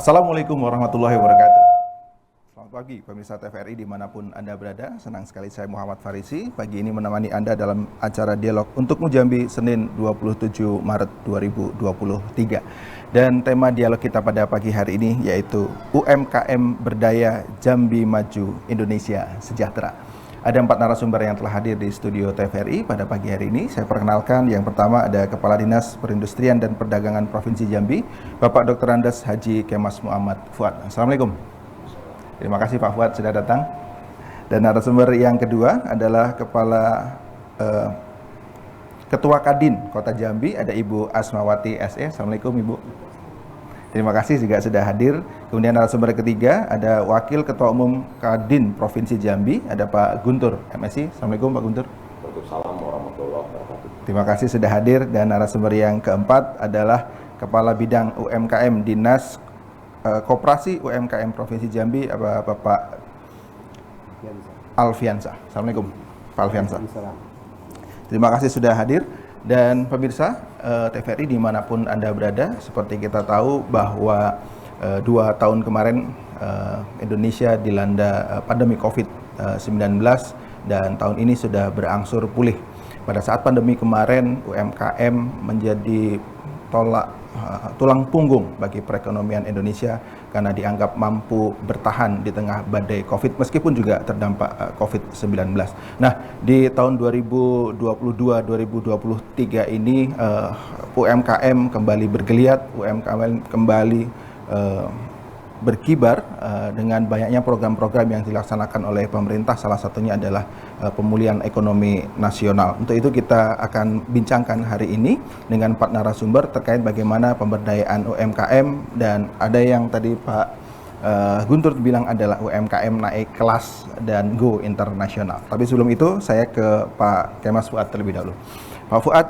Assalamualaikum warahmatullahi wabarakatuh. Selamat pagi pemirsa TVRI dimanapun Anda berada. Senang sekali saya Muhammad Farisi pagi ini menemani Anda dalam acara dialog untuk Jambi Senin 27 Maret 2023. Dan tema dialog kita pada pagi hari ini yaitu UMKM Berdaya Jambi Maju Indonesia Sejahtera. Ada 4 narasumber yang telah hadir di studio TVRI pada pagi hari ini. Saya perkenalkan, yang pertama ada Kepala Dinas Perindustrian dan Perdagangan Provinsi Jambi, Bapak Dr. Andes Haji Kemas Muhammad Fuad. Assalamualaikum. Terima kasih Pak Fuad sudah datang. Dan narasumber yang kedua adalah Ketua Kadin Kota Jambi, ada Ibu Asmawati SE. Assalamualaikum Ibu. Terima kasih juga sudah hadir. Kemudian narasumber ketiga ada Wakil Ketua Umum Kadin Provinsi Jambi, ada Pak Guntur MSI. Assalamualaikum Pak Guntur. Waalaikumsalam warahmatullahi wabarakatuh. Terima kasih sudah hadir. Dan narasumber yang keempat adalah Kepala Bidang UMKM Dinas Koperasi UMKM Provinsi Jambi, Bapak Alfiansa. Assalamualaikum Pak Alfiansa. Terima kasih sudah hadir. Dan pemirsa TVRI dimanapun Anda berada, seperti kita tahu bahwa 2 tahun kemarin Indonesia dilanda pandemi COVID-19 dan tahun ini sudah berangsur pulih. Pada saat pandemi kemarin UMKM menjadi tulang punggung bagi perekonomian Indonesia karena dianggap mampu bertahan di tengah badai COVID meskipun juga terdampak COVID-19. Nah, di tahun 2022-2023 ini UMKM kembali bergeliat, UMKM kembali berkibar dengan banyaknya program-program yang dilaksanakan oleh pemerintah, salah satunya adalah pemulihan ekonomi nasional. Untuk itu kita akan bincangkan hari ini dengan 4 narasumber terkait bagaimana pemberdayaan UMKM, dan ada yang tadi Pak Guntur bilang adalah UMKM naik kelas dan go internasional. Tapi sebelum itu saya ke Pak Kemas Fuad terlebih dahulu. Pak Fuad,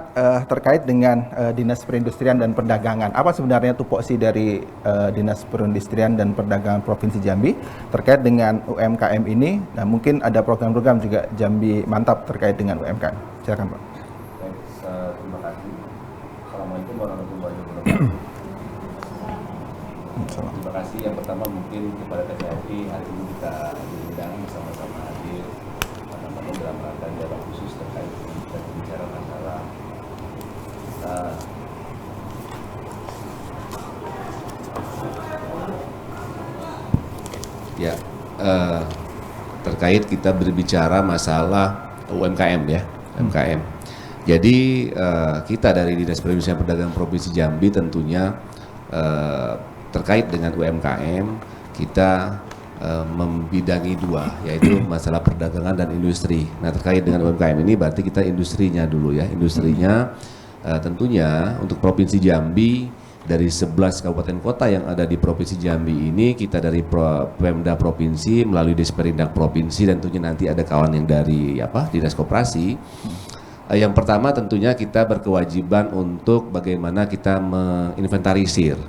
terkait dengan Dinas Perindustrian dan Perdagangan, apa sebenarnya tupoksi dari Dinas Perindustrian dan Perdagangan Provinsi Jambi terkait dengan UMKM ini? Nah, mungkin ada program-program juga Jambi Mantap terkait dengan UMKM. Silakan Pak. Baik, terima kasih. Assalamualaikum warahmatullahi wabarakatuh. Terima kasih yang pertama mungkin kepada TVRI, hari ini kita diundang bersama-sama hadir dalam rangka dialog khusus terkait dengan kita berbicara masalah terkait kita berbicara masalah UMKM ya, UMKM. Jadi kita dari Dinas Perindustrian Perdagangan Provinsi Jambi tentunya terkait dengan UMKM kita membidangi 2, yaitu masalah perdagangan dan industri. Nah, terkait dengan UMKM ini berarti kita industrinya dulu ya. Industrinya tentunya untuk Provinsi Jambi dari 11 kabupaten kota yang ada di Provinsi Jambi ini, kita dari Pemda Provinsi melalui Disperindak Provinsi dan tentunya nanti ada kawan yang dari Dinas Koperasi. Yang pertama tentunya kita berkewajiban untuk bagaimana kita menginventarisir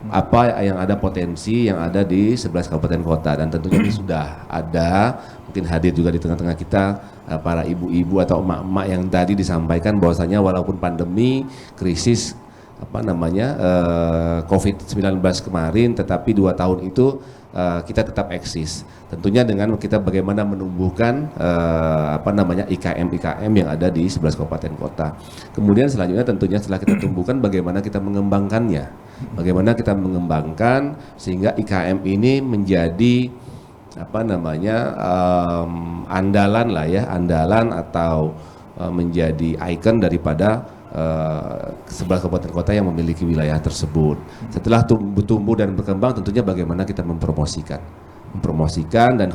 apa yang ada potensi yang ada di 11 kabupaten kota, dan tentunya ini sudah ada, mungkin hadir juga di tengah-tengah kita para ibu-ibu atau emak-emak yang tadi disampaikan bahwasanya walaupun pandemi krisis COVID-19 kemarin, tetapi 2 tahun itu kita tetap eksis. Tentunya dengan kita bagaimana menumbuhkan IKM yang ada di 11 kabupaten kota. Kemudian selanjutnya tentunya setelah kita tumbuhkan, bagaimana kita mengembangkannya. Bagaimana kita mengembangkan sehingga IKM ini menjadi andalan lah ya, andalan atau menjadi ikon daripada 11 kabupaten kota yang memiliki wilayah tersebut. Setelah tumbuh dan berkembang, tentunya bagaimana kita mempromosikan dan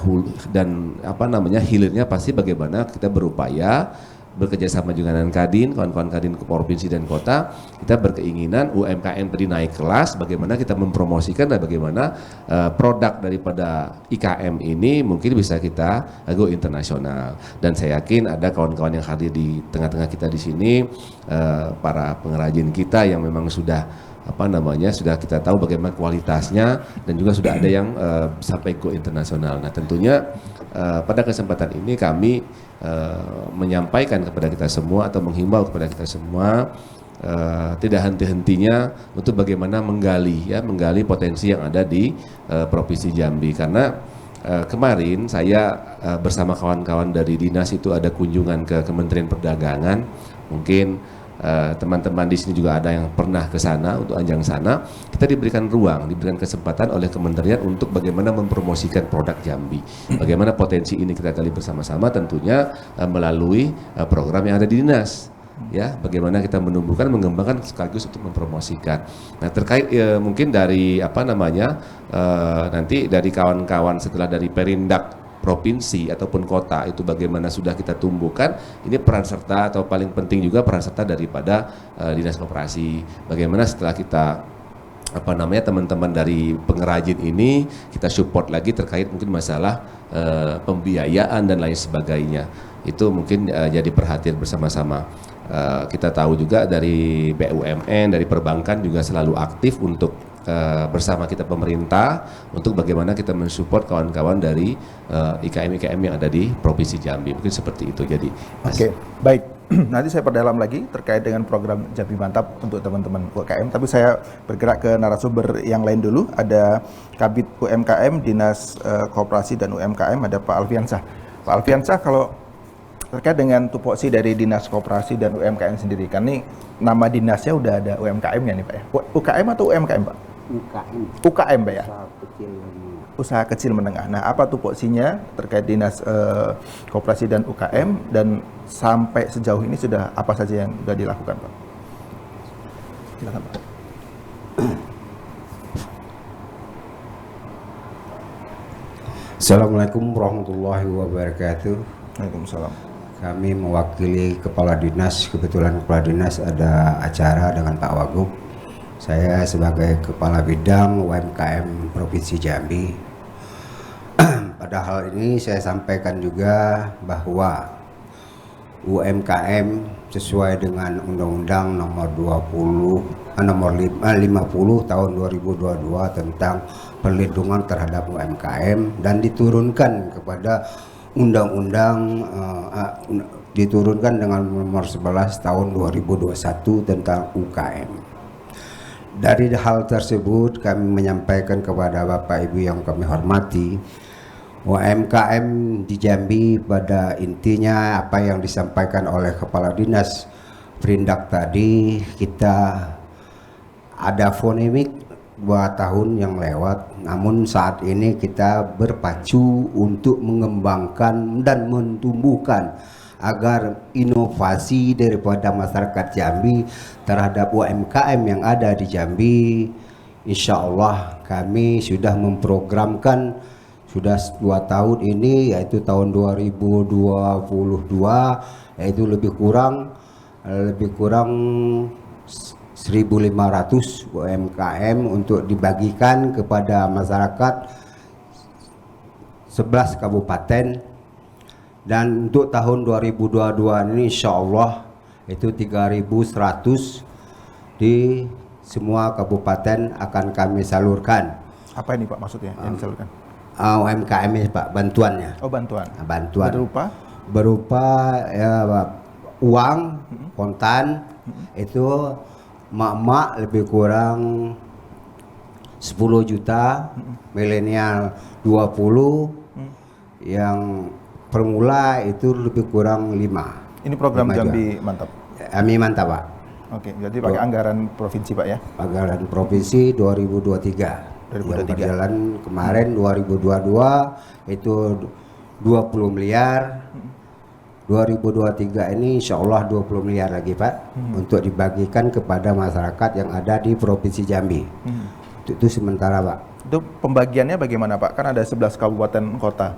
hilirnya pasti bagaimana kita berupaya bekerjasama juga dengan Kadin, kawan-kawan Kadin ke provinsi dan kota. Kita berkeinginan UMKM tadi naik kelas, bagaimana kita mempromosikan dan bagaimana produk daripada IKM ini mungkin bisa kita go internasional. Dan saya yakin ada kawan-kawan yang hadir di tengah-tengah kita di sini, para pengrajin kita yang memang sudah sudah kita tahu bagaimana kualitasnya, dan juga sudah ada yang sampai go internasional. Nah, tentunya pada kesempatan ini kami menyampaikan kepada kita semua atau menghimbau kepada kita semua tidak henti-hentinya untuk bagaimana menggali potensi yang ada di Provinsi Jambi. Karena kemarin saya bersama kawan-kawan dari dinas itu ada kunjungan ke Kementerian Perdagangan. Mungkin teman-teman di sini juga ada yang pernah ke sana, untuk Anjang sana. Kita diberikan ruang, diberikan kesempatan oleh kementerian untuk bagaimana mempromosikan produk Jambi. Bagaimana potensi ini kita gali bersama-sama, tentunya melalui program yang ada di dinas. Ya, bagaimana kita menumbuhkan, mengembangkan sekaligus untuk mempromosikan. Nah, terkait mungkin dari nanti dari kawan-kawan setelah dari Perindak provinsi ataupun kota itu bagaimana sudah kita tumbuhkan, ini peran serta atau paling penting juga peran serta daripada dinas koperasi. Bagaimana setelah kita teman-teman dari pengrajin ini kita support lagi terkait mungkin masalah pembiayaan dan lain sebagainya. Itu mungkin jadi perhatian bersama-sama. Kita tahu juga dari BUMN, dari perbankan juga selalu aktif untuk bersama kita pemerintah untuk bagaimana kita mensupport kawan-kawan dari IKM-IKM yang ada di Provinsi Jambi. Mungkin seperti itu. Jadi Oke, baik. Nanti saya perdalam lagi terkait dengan program Jambi Mantap untuk teman-teman UMKM. Tapi saya bergerak ke narasumber yang lain dulu. Ada Kabid UMKM, Dinas Koperasi dan UMKM, ada Pak Alfiansyah. Pak Alfiansyah, kalau terkait dengan tupoksi dari Dinas Koperasi dan UMKM sendiri, kan nih nama dinasnya udah ada UMKM-nya nih Pak ya? UKM atau UMKM Pak? UKM. UKM Pak ya? Usaha kecil menengah. Usaha kecil menengah. Nah, apa tupoksinya terkait Dinas Koperasi dan UKM, dan sampai sejauh ini sudah apa saja yang sudah dilakukan Pak? Silakan Pak. Assalamualaikum warahmatullahi wabarakatuh. Waalaikumsalam. Kami mewakili Kepala Dinas, kebetulan Kepala Dinas ada acara dengan Pak Wagub. Saya sebagai Kepala Bidang UMKM Provinsi Jambi. Pada hal ini saya sampaikan juga bahwa UMKM sesuai dengan Undang-Undang nomor 50 tahun 2022 tentang perlindungan terhadap UMKM dan diturunkan kepada Undang-Undang diturunkan dengan nomor 11 tahun 2021 tentang UKM. Dari hal tersebut kami menyampaikan kepada Bapak Ibu yang kami hormati, UMKM di Jambi pada intinya apa yang disampaikan oleh Kepala Dinas Perindak tadi, kita ada fonemik 2 tahun yang lewat, namun saat ini kita berpacu untuk mengembangkan dan menumbuhkan agar inovasi daripada masyarakat Jambi terhadap UMKM yang ada di Jambi. Insya Allah kami sudah memprogramkan sudah 2 tahun ini, yaitu tahun 2022, yaitu lebih kurang 1.500 UMKM untuk dibagikan kepada masyarakat 11 kabupaten. Dan untuk tahun 2022 ini insya Allah itu 3.100 di semua kabupaten akan kami salurkan. Apa ini Pak maksudnya yang disalurkan? UMKM ini Pak, bantuannya. Oh, bantuan. Bantuan. Berupa ya, uang, kontan, itu mak-mak lebih kurang 10 juta, milenial 20, yang permula itu lebih kurang 5. Ini program Jambi Mantap. Jambi Mantap Pak. Oke, jadi pakai anggaran provinsi Pak ya? Anggaran provinsi 2023. Yang berjalan kemarin 2022 itu 20 miliar. 2023 ini insya Allah 20 miliar lagi Pak, untuk dibagikan kepada masyarakat yang ada di Provinsi Jambi. Itu sementara Pak. Itu pembagiannya bagaimana Pak? Kan ada 11 kabupaten kota.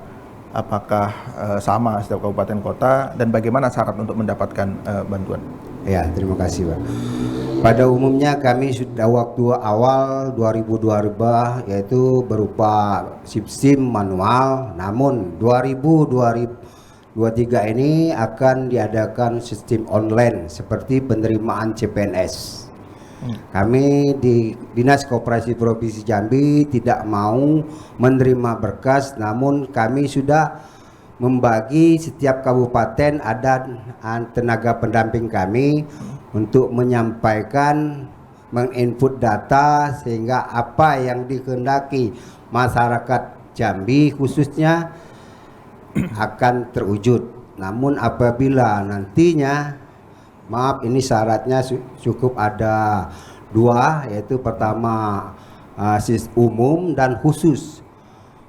Apakah sama setiap kabupaten kota, dan bagaimana syarat untuk mendapatkan bantuan? Ya, terima kasih Pak. Pada umumnya kami sudah waktu awal 2022 yaitu berupa SIM manual, namun 2023 ini akan diadakan sistem online seperti penerimaan CPNS. Kami di Dinas Koperasi Provinsi Jambi tidak mau menerima berkas, namun kami sudah membagi setiap kabupaten ada tenaga pendamping kami untuk menyampaikan, menginput data sehingga apa yang dikehendaki masyarakat Jambi khususnya akan terwujud. Namun apabila nantinya, maaf ini syaratnya cukup ada 2, yaitu pertama umum dan khusus.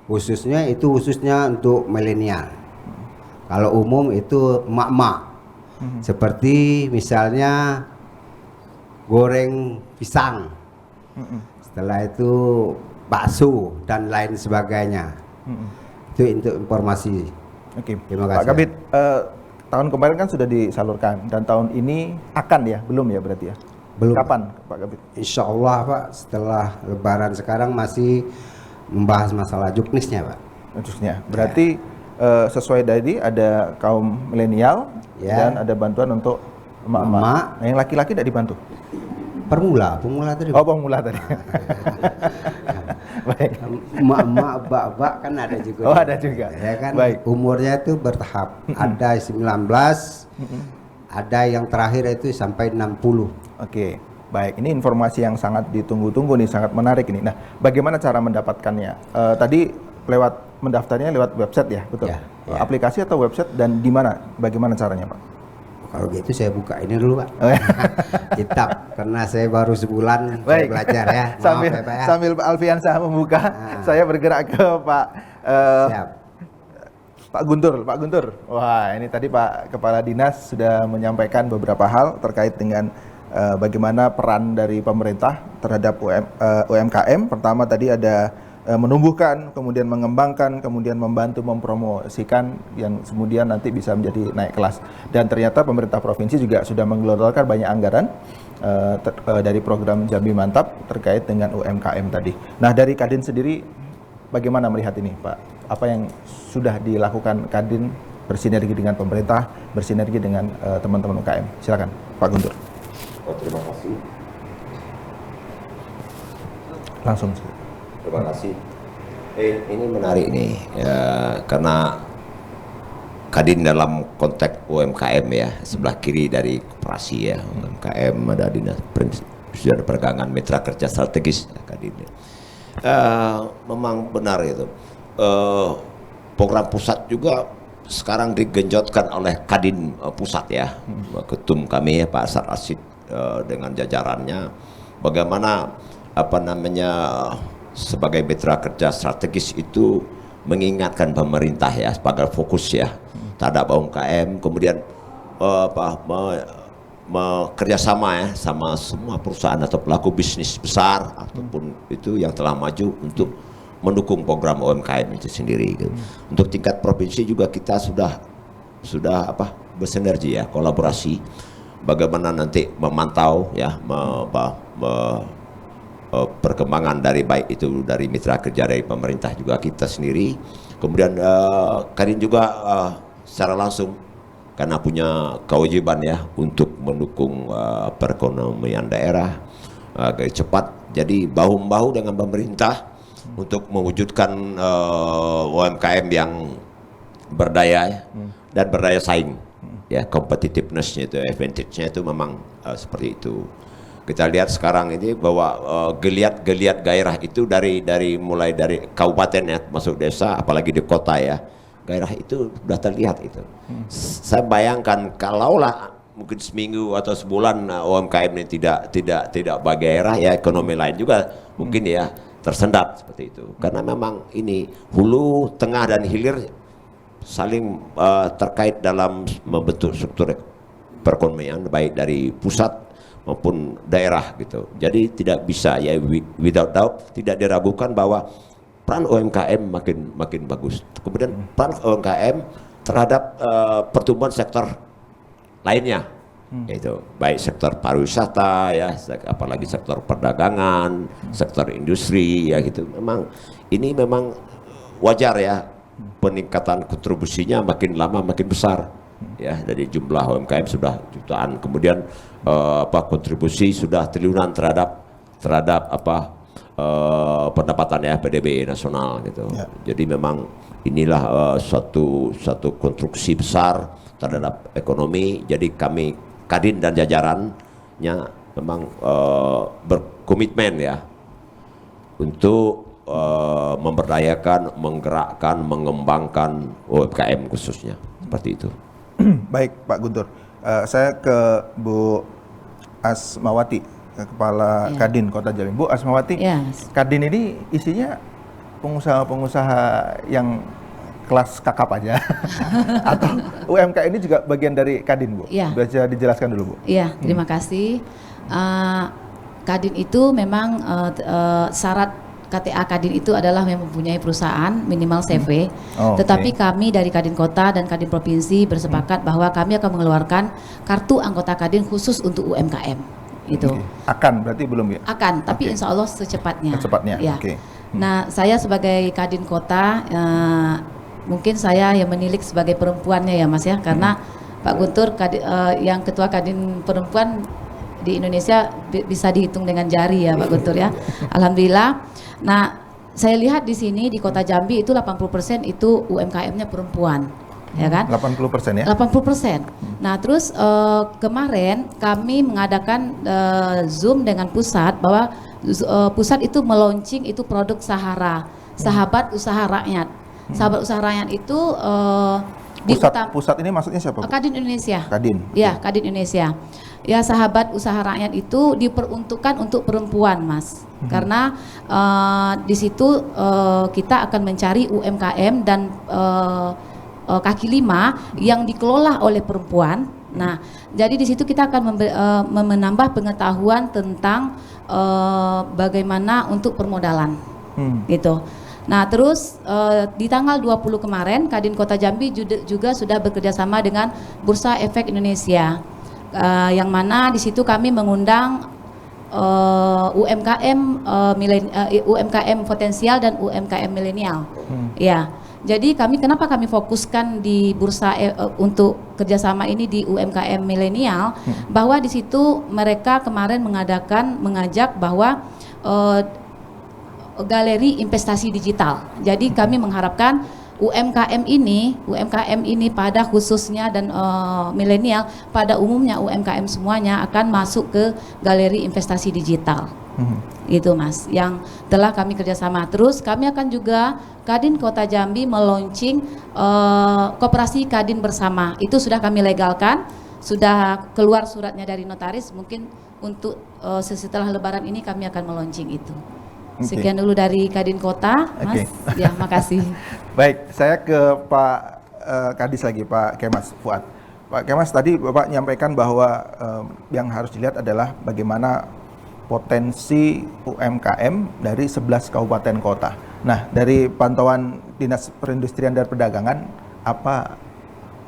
Khususnya itu khususnya untuk milenial. Kalau umum itu emak-emak. Seperti misalnya goreng pisang. Setelah itu bakso dan lain sebagainya. Itu untuk informasi. Oke. Terima kasih. Pak Kabid, tahun kemarin kan sudah disalurkan dan tahun ini akan ya, belum ya berarti ya? Belum. Kapan Pak Kabid? Insya Allah Pak, setelah Lebaran sekarang masih membahas masalah juknisnya Pak. Khususnya. Berarti sesuai tadi ada kaum milenial dan ada bantuan untuk emak-emak. Nah, yang laki-laki tidak dibantu? Pemula tadi. Oh, pemula tadi. Baik. Emak-emak, bak-bak kan ada juga. Oh, ada juga. Ya kan. Baik. Umurnya itu bertahap. Ada 19, ada yang terakhir itu sampai 60. Oke. Baik, ini informasi yang sangat ditunggu-tunggu nih, sangat menarik ini. Nah, bagaimana cara mendapatkannya? Tadi mendaftarnya lewat website ya, betul? Ya. Aplikasi atau website dan di mana? Bagaimana caranya, Pak? Kalau gitu saya buka ini dulu Pak. Kitab, karena saya baru sebulan saya belajar ya. Maaf, sambil ya, Pak, ya. sambil Pak Alfiansyah membuka, saya bergerak ke Pak Siap. Pak Guntur. Wah, ini tadi Pak Kepala Dinas sudah menyampaikan beberapa hal terkait dengan bagaimana peran dari pemerintah terhadap UMKM. Pertama tadi ada menumbuhkan, kemudian mengembangkan, kemudian membantu mempromosikan yang kemudian nanti bisa menjadi naik kelas. Dan ternyata pemerintah provinsi juga sudah menggelontorkan banyak anggaran dari program Jambi Mantap terkait dengan UMKM tadi. Nah, dari Kadin sendiri bagaimana melihat ini, Pak? Apa yang sudah dilakukan Kadin bersinergi dengan pemerintah, bersinergi dengan teman-teman UMKM? Silakan, Pak Guntur. Oh, terima kasih. Langsung. Terima kasih. Ini menarik nih, ya, karena Kadin dalam konteks UMKM ya, sebelah kiri dari koperasi ya, UMKM ada dinas perindustrian perdagangan mitra kerja strategis Kadin. Memang benar itu. Program pusat juga sekarang digenjotkan oleh Kadin pusat ya, ketum kami ya Pak Asad Asid dengan jajarannya, bagaimana sebagai mitra kerja strategis itu mengingatkan pemerintah ya sebagai fokus ya terhadap UMKM, kemudian kerjasama ya sama semua perusahaan atau pelaku bisnis besar ataupun itu yang telah maju untuk mendukung program UMKM itu sendiri. Gitu. Untuk tingkat provinsi juga kita sudah bersinergi ya, kolaborasi bagaimana nanti memantau ya perkembangan dari baik itu dari mitra kerja dari pemerintah juga kita sendiri, kemudian Kadin juga secara langsung karena punya kewajiban ya untuk mendukung perekonomian daerah agar cepat, jadi bahu-membahu dengan pemerintah untuk mewujudkan UMKM yang berdaya dan berdaya saing ya, competitiveness-nya itu, advantage-nya itu memang seperti itu. Kita lihat sekarang ini bahwa geliat gairah itu mulai dari kabupaten ya masuk desa, apalagi di kota ya, gairah itu sudah terlihat itu. Saya bayangkan kalaulah mungkin seminggu atau sebulan UMKM ini tidak bergairah ya, ekonomi lain juga mungkin ya tersendat seperti itu. Karena memang ini hulu, tengah dan hilir saling terkait dalam membentuk struktur perekonomian baik dari pusat maupun daerah gitu. Jadi tidak bisa ya, without doubt tidak diragukan bahwa peran UMKM makin bagus. Kemudian peran UMKM terhadap pertumbuhan sektor lainnya, yaitu baik sektor pariwisata ya, apalagi sektor perdagangan, sektor industri ya gitu. Ini memang wajar ya, peningkatan kontribusinya makin lama makin besar ya, dari jumlah UMKM sudah jutaan, kemudian kontribusi sudah triliunan terhadap pendapatan ya PDB nasional gitu. Ya. Jadi memang inilah suatu konstruksi besar terhadap ekonomi. Jadi kami Kadin dan jajaran memang berkomitmen ya untuk memberdayakan, menggerakkan, mengembangkan UMKM khususnya seperti itu. Baik Pak Guntur, saya ke Bu Asmawati, Kepala Kadin Kota Jambi. Bu Asmawati, Kadin ini isinya pengusaha-pengusaha yang kelas kakap aja atau UMK ini juga bagian dari Kadin, Bu? Bisa dijelaskan dulu, Bu. Iya, terima kasih. Kadin itu memang syarat KTA Kadin itu adalah mempunyai perusahaan minimal CV. Tetapi kami dari Kadin Kota dan Kadin Provinsi bersepakat bahwa kami akan mengeluarkan kartu anggota Kadin khusus untuk UMKM. Itu. Akan, berarti belum ya? Akan, tapi insya Allah secepatnya. Ya. Nah, saya sebagai Kadin Kota, mungkin saya yang menilik sebagai perempuannya ya Mas ya, karena Pak Guntur yang ketua Kadin perempuan di Indonesia bisa dihitung dengan jari ya Pak Guntur ya. Alhamdulillah. Nah, saya lihat di sini di Kota Jambi itu 80% itu UMKM-nya perempuan, ya kan? 80% ya? 80%. Nah, terus kemarin kami mengadakan Zoom dengan pusat bahwa pusat itu meluncing itu produk Sahara, Sahabat Usaha Rakyat. Sahabat Usaha Rakyat itu pusat ini maksudnya siapa, Bu? Kadin Indonesia. Kadin. Ya, Kadin Indonesia. Ya, Sahabat Usaha Rakyat itu diperuntukkan untuk perempuan, Mas. Karena di situ kita akan mencari UMKM dan kaki lima yang dikelola oleh perempuan. Nah, jadi di situ kita akan menambah pengetahuan tentang bagaimana untuk permodalan. Gitu. Nah, terus di tanggal 20 kemarin Kadin Kota Jambi juga sudah bekerjasama dengan Bursa Efek Indonesia, yang mana di situ kami mengundang UMKM potensial dan UMKM milenial. Ya, jadi kenapa kami fokuskan di bursa untuk kerjasama ini di UMKM milenial, bahwa di situ mereka kemarin mengajak bahwa galeri investasi digital. Jadi kami mengharapkan UMKM ini pada khususnya dan milenial, pada umumnya UMKM semuanya akan masuk ke galeri investasi digital. Itu Mas, yang telah kami kerjasama. Terus kami akan juga Kadin Kota Jambi meluncing koperasi Kadin Bersama. Itu sudah kami legalkan, sudah keluar suratnya dari notaris. Mungkin untuk setelah Lebaran ini kami akan meluncing itu. Sekian dulu dari Kadin Kota, Mas. Ya, makasih. Baik, saya ke Pak Kadis lagi, Pak Kemas Fuad. Pak Kemas, tadi Bapak menyampaikan bahwa yang harus dilihat adalah bagaimana potensi UMKM dari 11 kabupaten kota. Nah, dari pantauan Dinas Perindustrian dan Perdagangan, apa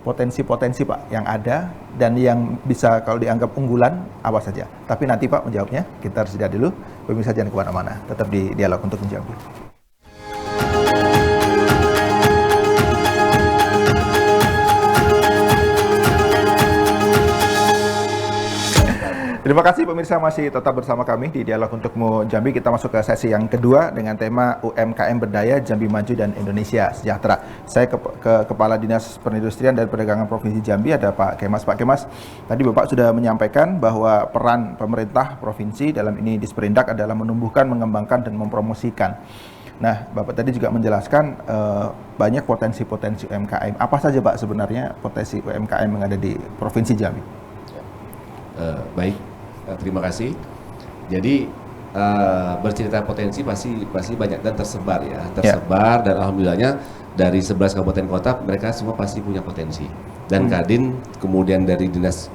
potensi-potensi Pak yang ada dan yang bisa kalau dianggap unggulan apa saja? Tapi nanti Pak menjawabnya, kita harus jeda dulu. Pemirsa jangan kemana-mana, tetap di Dialog untuk Jambi. Terima kasih pemirsa, masih tetap bersama kami di Dialog Untukmu Jambi. Kita masuk ke sesi yang kedua dengan tema UMKM Berdaya, Jambi Maju dan Indonesia Sejahtera. Saya ke Kepala Dinas Perindustrian dan Perdagangan Provinsi Jambi, ada Pak Kemas. Pak Kemas, tadi Bapak sudah menyampaikan bahwa peran pemerintah provinsi dalam ini Disperindak adalah menumbuhkan, mengembangkan, dan mempromosikan. Nah, Bapak tadi juga menjelaskan banyak potensi-potensi UMKM. Apa saja Pak sebenarnya potensi UMKM yang ada di Provinsi Jambi? Baik. Terima kasih. Jadi bercerita potensi pasti banyak dan tersebar ya, dan alhamdulillahnya dari 11 kabupaten kota mereka semua pasti punya potensi. Dan Kadin kemudian dari Dinas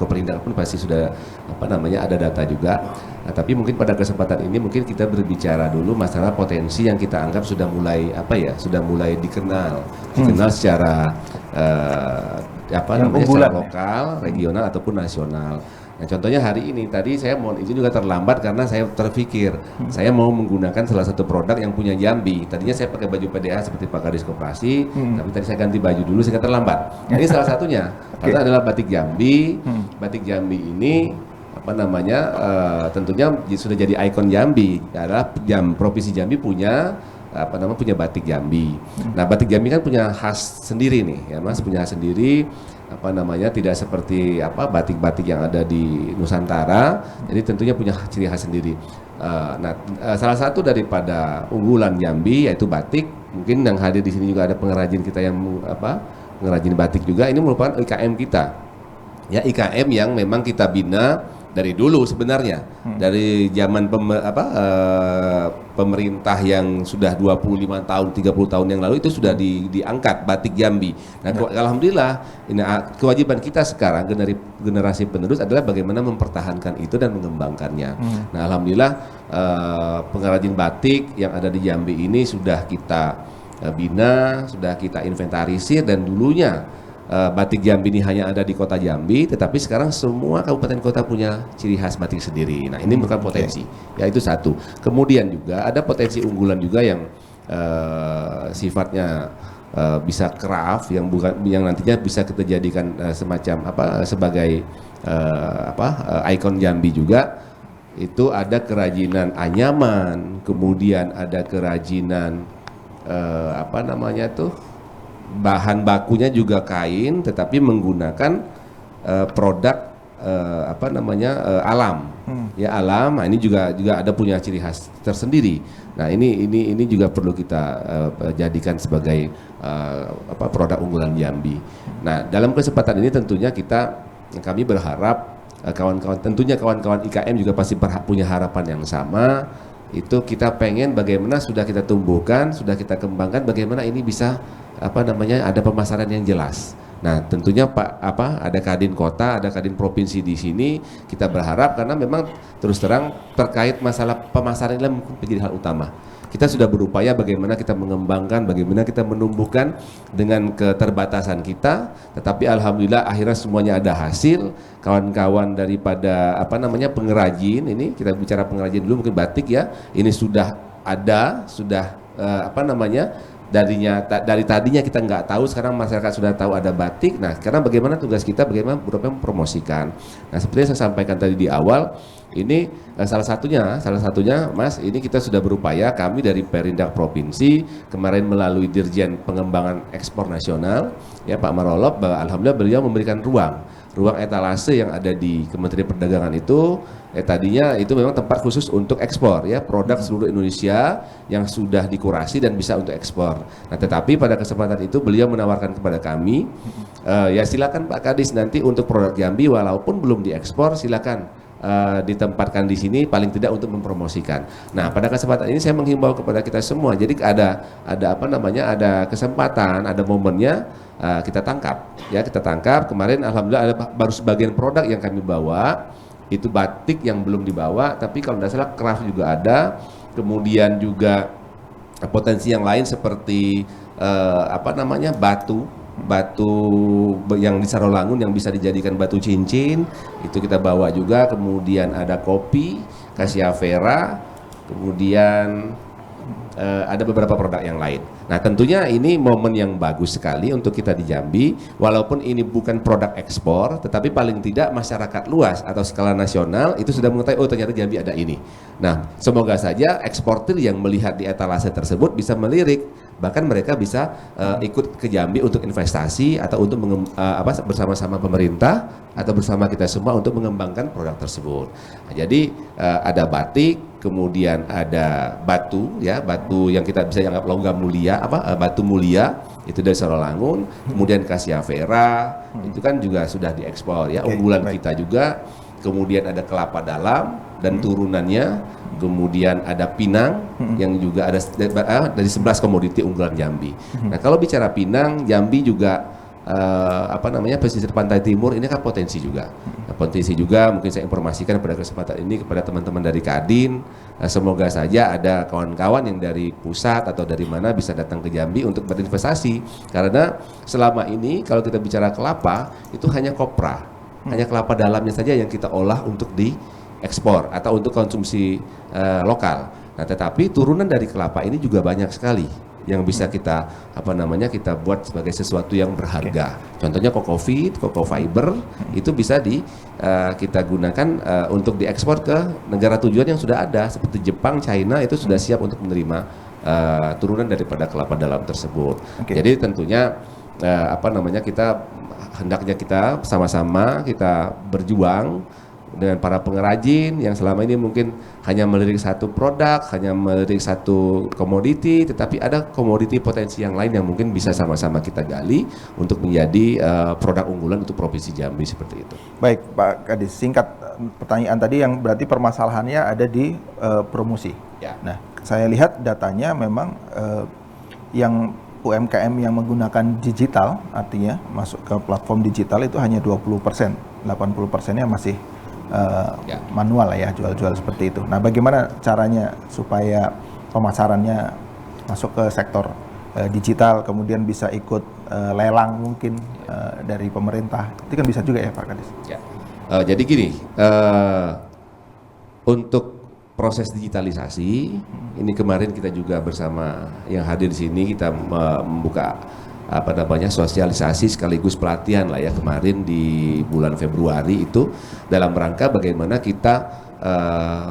Koperindak pun pasti sudah ada data juga. Nah, tapi mungkin pada kesempatan ini mungkin kita berbicara dulu masalah potensi yang kita anggap sudah mulai dikenal secara secara lokal, regional ataupun nasional. Nah, contohnya hari ini tadi saya mohon izin juga terlambat karena saya terpikir saya mau menggunakan salah satu produk yang punya Jambi. Tadinya saya pakai baju PDA seperti Pak Kadis Koperasi, tapi tadi saya ganti baju dulu sehingga terlambat. Ini salah satunya. Karena adalah batik Jambi. Batik Jambi ini tentunya sudah jadi ikon Jambi. Adalah Provinsi Jambi punya punya batik Jambi. Nah, batik Jambi kan punya khas sendiri nih, ya Mas, punya khas sendiri. Tidak seperti batik-batik yang ada di Nusantara. Jadi tentunya punya ciri khas sendiri. Salah satu daripada unggulan Jambi yaitu batik. Mungkin yang hadir di sini juga ada pengrajin kita yang pengrajin batik juga. Ini merupakan IKM kita. Ya, IKM yang memang kita bina dari dulu sebenarnya, dari zaman pemerintah yang sudah 25 tahun, 30 tahun yang lalu itu sudah diangkat batik Jambi. Nah, alhamdulillah ini kewajiban kita sekarang generasi penerus adalah bagaimana mempertahankan itu dan mengembangkannya. Nah, alhamdulillah pengrajin batik yang ada di Jambi ini sudah kita bina, sudah kita inventarisir, dan dulunya batik Jambi ini hanya ada di kota Jambi, tetapi sekarang semua kabupaten kota punya ciri khas batik sendiri. Nah, ini merupakan potensi, ya itu satu. Kemudian juga ada potensi unggulan juga yang sifatnya bisa craft, yang nantinya bisa kita jadikan sebagai ikon Jambi juga. Itu ada kerajinan anyaman, kemudian ada kerajinan bahan bakunya juga kain, tetapi menggunakan produk alam, ya alam. Nah, ini juga ada punya ciri khas tersendiri. Nah, ini juga perlu kita jadikan sebagai produk unggulan Jambi. Nah, dalam kesempatan ini tentunya kami berharap kawan-kawan IKM juga pasti punya harapan yang sama. Itu kita pengen bagaimana sudah kita tumbuhkan, sudah kita kembangkan, bagaimana ini bisa ada pemasaran yang jelas. Nah, tentunya ada Kadin Kota, ada Kadin Provinsi di sini. Kita berharap, karena memang terus terang terkait masalah pemasaran ini menjadi hal utama. Kita sudah berupaya bagaimana kita mengembangkan, bagaimana kita menumbuhkan dengan keterbatasan kita, tetapi alhamdulillah akhirnya semuanya ada hasil. Kawan-kawan daripada pengrajin, ini kita bicara pengrajin dulu, mungkin batik ya, ini sudah ada, dari tadinya kita nggak tahu, sekarang masyarakat sudah tahu ada batik. Nah, sekarang bagaimana tugas kita, bagaimana berupaya mempromosikan. Nah, seperti yang saya sampaikan tadi di awal, ini salah satunya Mas, ini kita sudah berupaya, kami dari Perindak Provinsi kemarin melalui Dirjen Pengembangan Ekspor Nasional, ya Pak Marolop, alhamdulillah beliau memberikan ruang etalase yang ada di Kementerian Perdagangan itu. Tadinya itu memang tempat khusus untuk ekspor, ya, produk seluruh Indonesia yang sudah dikurasi dan bisa untuk ekspor. Nah, tetapi pada kesempatan itu beliau menawarkan kepada kami, ya silakan Pak Kadis, nanti untuk produk Jambi walaupun belum diekspor, silakan ditempatkan di sini paling tidak untuk mempromosikan. Nah, pada kesempatan ini saya menghimbau kepada kita semua. Jadi ada kesempatan, ada momennya, kita tangkap. Kemarin alhamdulillah ada baru sebagian produk yang kami bawa, itu batik yang belum dibawa, tapi kalau tidak salah craft juga ada. Kemudian juga potensi yang lain seperti batu yang di Sarolangun yang bisa dijadikan batu cincin, itu kita bawa juga. Kemudian ada kopi, Cassiavera, kemudian ada beberapa produk yang lain. Nah, tentunya ini momen yang bagus sekali untuk kita di Jambi, walaupun ini bukan produk ekspor, tetapi paling tidak masyarakat luas atau skala nasional itu sudah mengetahui, oh ternyata Jambi ada ini. Nah, semoga saja eksportir yang melihat di etalase tersebut bisa melirik, bahkan mereka bisa ikut ke Jambi untuk investasi atau untuk bersama-sama pemerintah atau bersama kita semua untuk mengembangkan produk tersebut. Nah, jadi ada batik, kemudian ada batu, ya, batu yang kita bisa anggap logam mulia, batu mulia itu dari Sarolangun, kemudian Cassiavera itu kan juga sudah diekspor, ya, unggulan kita juga. Kemudian ada kelapa dalam dan turunannya, kemudian ada pinang yang juga ada dari 11 komoditi unggulan Jambi. Nah, kalau bicara pinang, Jambi juga pesisir pantai timur ini kan potensi juga. Potensi juga mungkin saya informasikan pada kesempatan ini kepada teman-teman dari Kadin, semoga saja ada kawan-kawan yang dari pusat atau dari mana bisa datang ke Jambi untuk berinvestasi, karena selama ini kalau kita bicara kelapa itu hanya kopra, hanya kelapa dalamnya saja yang kita olah untuk diekspor atau untuk konsumsi lokal. Nah, tetapi turunan dari kelapa ini juga banyak sekali yang bisa kita kita buat sebagai sesuatu yang berharga. Contohnya cocoa fiber itu bisa kita gunakan untuk diekspor ke negara tujuan yang sudah ada seperti Jepang, China, itu sudah siap untuk menerima turunan daripada kelapa dalam tersebut. Oke. Jadi tentunya kita hendaknya kita sama-sama kita berjuang dengan para pengrajin yang selama ini mungkin hanya melirik satu produk, hanya melirik satu komoditi, tetapi ada komoditi potensi yang lain yang mungkin bisa sama-sama kita gali untuk menjadi produk unggulan untuk Provinsi Jambi seperti itu. Baik Pak Kadis, singkat pertanyaan tadi yang berarti permasalahannya ada di promosi. Ya. Nah, saya lihat datanya memang yang UMKM yang menggunakan digital, artinya masuk ke platform digital itu hanya 20%, 80%-nya masih manual lah ya, jual-jual seperti itu. Nah, bagaimana caranya supaya pemasarannya masuk ke sektor digital, kemudian bisa ikut lelang mungkin dari pemerintah? Itu kan bisa juga ya Pak Kadis? Ya. Jadi gini, untuk proses digitalisasi ini kemarin kita juga bersama yang hadir di sini kita membuka sosialisasi sekaligus pelatihan lah ya kemarin di bulan Februari itu dalam rangka bagaimana kita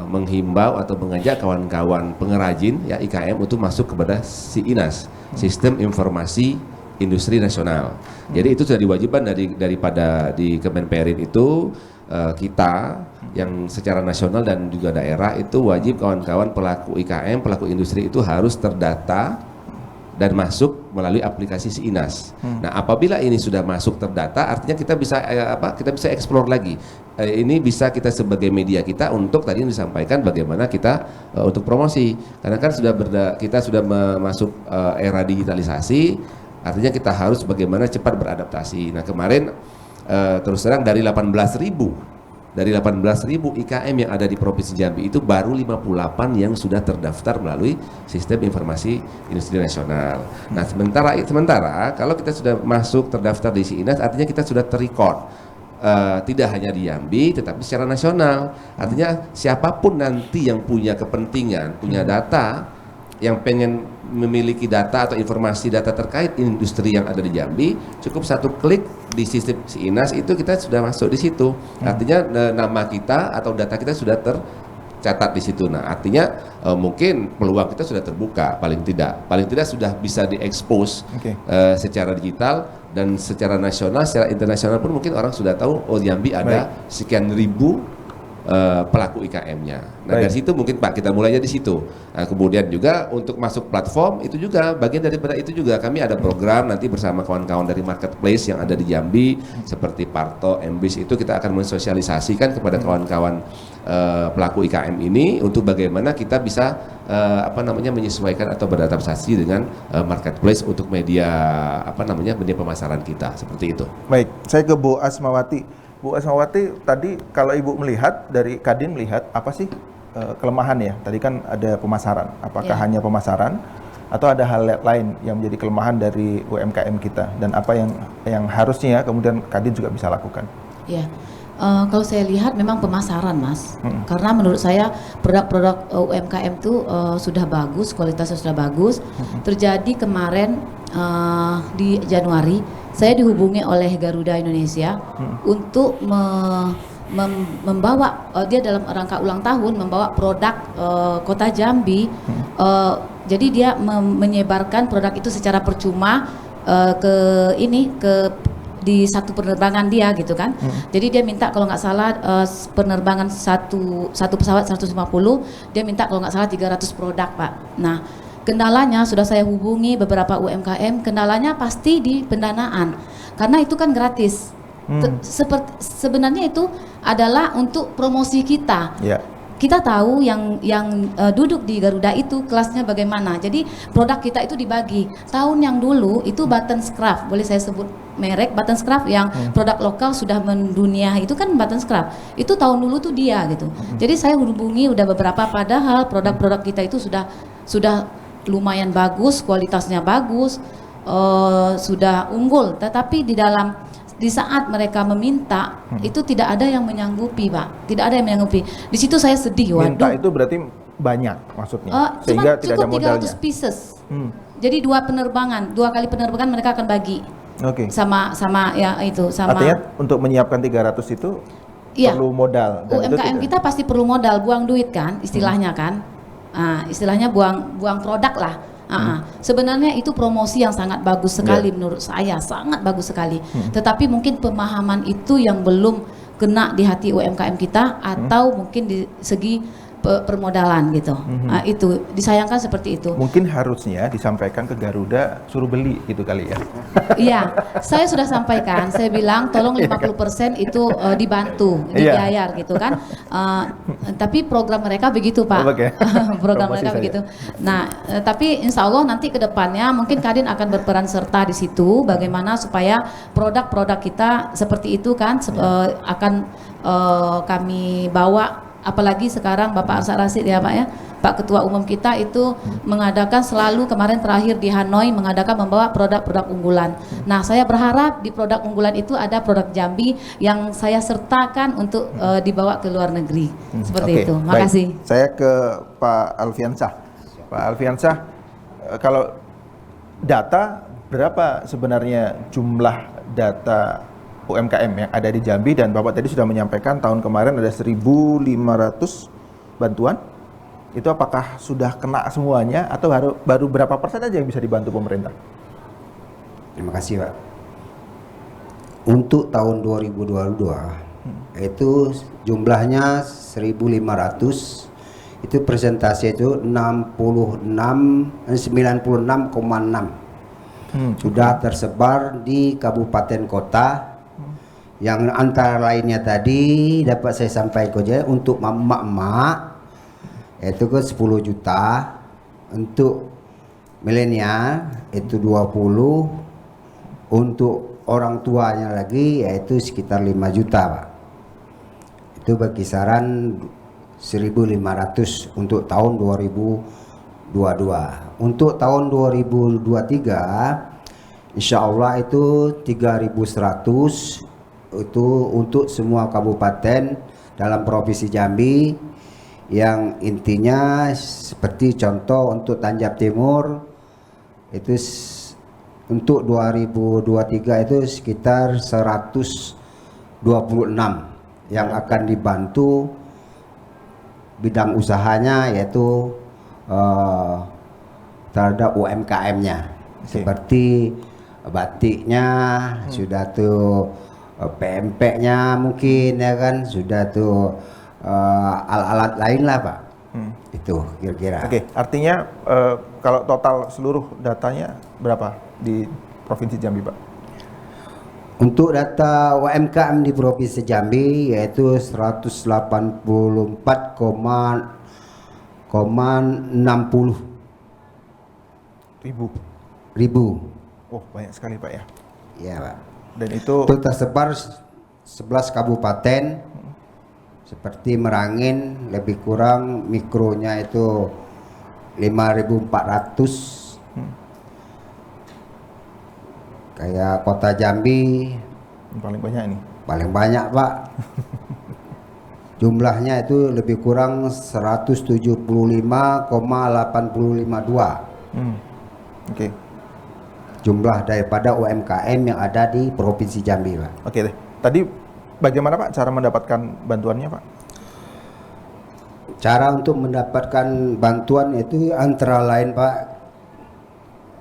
menghimbau atau mengajak kawan-kawan pengrajin ya IKM untuk masuk kepada SIINAS, Sistem Informasi Industri Nasional. Jadi itu sudah diwajibkan daripada di Kemenperin itu kita yang secara nasional dan juga daerah itu wajib kawan-kawan pelaku IKM, pelaku industri itu harus terdata dan masuk melalui aplikasi SIINAS. Nah, apabila ini sudah masuk terdata, artinya kita bisa kita bisa explore lagi. Ini bisa kita sebagai media kita untuk tadi yang disampaikan bagaimana kita untuk promosi. Karena kan kita sudah masuk era digitalisasi, artinya kita harus bagaimana cepat beradaptasi. Nah, kemarin terus terang dari 18.000 IKM yang ada di Provinsi Jambi itu baru 58 yang sudah terdaftar melalui Sistem Informasi Industri Nasional. Nah, sementara kalau kita sudah masuk terdaftar di SIINAS, artinya kita sudah terrecord tidak hanya di Jambi tetapi secara nasional. Artinya siapapun nanti yang punya kepentingan, punya data, yang pengen memiliki data atau informasi data terkait industri yang ada di Jambi, cukup satu klik di sistem SIINAS itu kita sudah masuk di situ. Artinya nama kita atau data kita sudah tercatat di situ. Nah, artinya mungkin peluang kita sudah terbuka paling tidak sudah bisa diekspos secara digital dan secara nasional, secara internasional pun mungkin orang sudah tahu Jambi ada sekian ribu pelaku IKM-nya. Nah, dari situ mungkin Pak kita mulainya di situ. Nah, kemudian juga untuk masuk platform itu juga bagian daripada itu juga kami ada program nanti bersama kawan-kawan dari marketplace yang ada di Jambi seperti Parto, Embis itu kita akan mensosialisasikan kepada kawan-kawan pelaku IKM ini untuk bagaimana kita bisa menyesuaikan atau beradaptasi dengan marketplace untuk media media pemasaran kita seperti itu. Baik, saya ke Bu Asmawati. Bu Asmawati, tadi kalau Ibu melihat, dari Kadin melihat apa sih kelemahan ya? Tadi kan ada pemasaran, apakah hanya pemasaran atau ada hal lain yang menjadi kelemahan dari UMKM kita dan apa yang harusnya kemudian Kadin juga bisa lakukan? Ya, kalau saya lihat memang pemasaran Mas, karena menurut saya produk-produk UMKM itu sudah bagus, kualitasnya sudah bagus. Terjadi kemarin di Januari saya dihubungi oleh Garuda Indonesia untuk membawa dia dalam rangka ulang tahun membawa produk Kota Jambi. Jadi dia menyebarkan produk itu secara percuma di satu penerbangan dia gitu kan. Jadi dia minta kalau nggak salah penerbangan satu pesawat 150, dia minta kalau nggak salah 300 produk Pak. Nah, kendalanya sudah saya hubungi beberapa UMKM, kendalanya pasti di pendanaan karena itu kan gratis. Sebenarnya itu adalah untuk promosi kita. Kita tahu yang duduk di Garuda itu kelasnya bagaimana. Jadi produk kita itu dibagi. Tahun yang dulu itu Buttonscraft, boleh saya sebut merek Buttonscraft yang produk lokal sudah mendunia itu kan Buttonscraft. Itu tahun dulu tuh dia gitu. Jadi saya hubungi udah beberapa padahal produk-produk kita itu sudah lumayan bagus, kualitasnya bagus, sudah unggul. Tetapi di saat mereka meminta itu tidak ada yang menyanggupi Pak, tidak ada yang menyanggupi. Di situ saya sedih. Minta itu berarti banyak maksudnya, sehingga tidak ada modalnya. 300 pieces. Jadi 2 kali penerbangan mereka akan bagi. Sama ya itu sama. Artinya untuk menyiapkan 300 itu perlu modal. Dan UMKM kita pasti perlu modal, buang duit kan istilahnya kan. Istilahnya buang produk lah. Sebenarnya itu promosi yang sangat bagus sekali menurut saya, sangat bagus sekali. Tetapi mungkin pemahaman itu yang belum kena di hati UMKM kita, atau mungkin di segi permodalan gitu. Itu disayangkan seperti itu. Mungkin harusnya disampaikan ke Garuda suruh beli gitu kali ya. Iya, saya sudah sampaikan, saya bilang tolong 50% itu dibantu, dibayar gitu kan. Tapi program mereka begitu Pak. Program Promosi mereka saya. begitu. Nah, tapi insya Allah nanti ke depannya mungkin Kadin akan berperan serta di situ, bagaimana supaya produk-produk kita seperti itu kan akan kami bawa. Apalagi sekarang Bapak Arsad Rashid ya Pak ya, Pak Ketua Umum kita itu mengadakan selalu, kemarin terakhir di Hanoi mengadakan membawa produk-produk unggulan. Nah, saya berharap di produk unggulan itu ada produk Jambi yang saya sertakan untuk dibawa ke luar negeri. Seperti itu. Makasih. Baik. Saya ke Pak Alfiansyah. Pak Alfiansyah, kalau data berapa sebenarnya jumlah data UMKM yang ada di Jambi, dan Bapak tadi sudah menyampaikan tahun kemarin ada 1.500 bantuan. Itu apakah sudah kena semuanya atau baru berapa persen aja yang bisa dibantu pemerintah? Terima kasih Pak. Untuk tahun 2022 itu jumlahnya 1.500, itu presentasi itu 96,6 sudah tersebar di kabupaten kota. Yang antara lainnya tadi dapat saya sampaikan aja untuk emak-emak itu ke 10 juta, untuk milenial itu 20, untuk orang tuanya lagi yaitu sekitar 5 juta Pak. Itu berkisaran 1.500 untuk tahun 2022. Untuk tahun 2023 insya Allah itu 3.100, itu untuk semua kabupaten dalam Provinsi Jambi, yang intinya seperti contoh untuk Tanjab Timur itu untuk 2023 itu sekitar 126 yang akan dibantu bidang usahanya, yaitu terhadap UMKM-nya. Seperti batiknya sudah tuh, PMP-nya mungkin ya kan sudah tuh, alat-alat lain lah Pak. Itu kira-kira. Oke, artinya kalau total seluruh datanya berapa di Provinsi Jambi Pak? Untuk data UMKM di Provinsi Jambi yaitu 184,60 ribu. Oh, banyak sekali Pak ya. Iya Pak. Dan itu tersebar 11 kabupaten seperti Merangin, lebih kurang mikronya itu 5.400. Kayak Kota Jambi paling banyak ini. paling banyak Pak. Jumlahnya itu lebih kurang 175,852. Oke. Jumlah daripada UMKM yang ada di Provinsi Jambi Pak. Oke deh. Tadi bagaimana Pak cara mendapatkan bantuannya Pak? Cara untuk mendapatkan bantuan itu antara lain Pak,